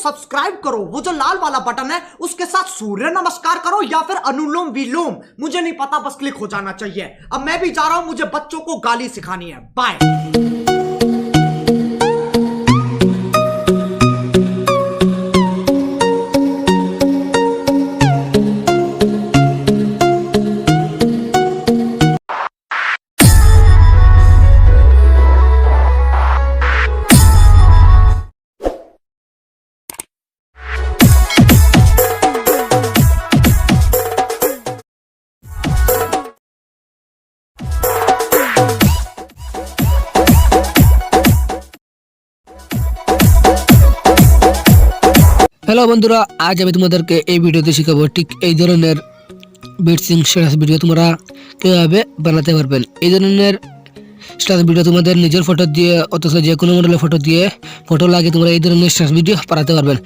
Subscribe करो, वो जो लाल वाला बटन है उसके साथ सूर्य नमस्कार करो या फिर अनुलोम विलोम, मुझे नहीं पता, बस क्लिक हो जाना चाहिए। अब मैं भी जा रहा हूं, मुझे बच्चों को गाली सिखानी है। बाय। হ্যালো বন্ধুরা, আজ আমি তোমাদেরকে এই ভিডিওতে শেখাবো ঠিক এই ধরনের বিটসিং স্ট্যাটাস ভিডিও তোমরা কীভাবে বানাতে পারবেন। এই ধরনের স্ট্যাটাস ভিডিও তোমাদের নিজের ফটো দিয়ে অথচ যে কোনো মডেলের ফটো দিয়ে ফটো লাগিয়ে তোমরা এই ধরনের স্ট্যাটাস ভিডিও বানাতে পারবেন।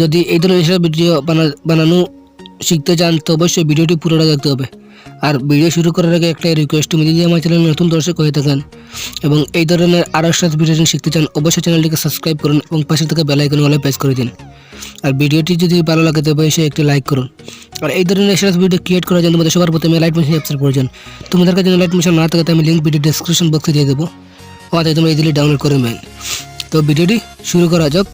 যদি এই ধরনের স্ট্যাটাস ভিডিও বানানো শিখতে চান তো অবশ্যই ভিডিওটি পুরোটা দেখতে হবে। আর ভিডিও শুরু করার আগে একটা রিকোয়েস্ট, তুমি যদি আমার চ্যানেলে নতুন দর্শক হয়ে থাকেন এবং এই ধরনের আরও স্ট্যাটাস ভিডিও শিখতে চান অবশ্যই চ্যানেলটিকে সাবস্ক্রাইব করুন এবং পাশে থেকে বেল আইকন অলে প্রেস করে দিন। আর ভিডিওটি যদি ভালো লাগে তবে অবশ্যই একটি লাইক করুন। আর এই ধরনের স্ট্যাটাস ভিডিও ক্রিয়েট করার জন্য তোমাদের সবার প্রথমে লাইট মোশন অ্যাপসের প্রয়োজন। তোমাদের কাছে লাইট মোশন না থাকে আমি লিঙ্ক ভিডিও ডেসক্রিপশন বক্সে দিয়ে দেবো, ওটাতে তোমরা ইজিলি ডাউনলোড করে নেবেন। তো ভিডিওটি শুরু করা যাক।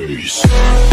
Peace.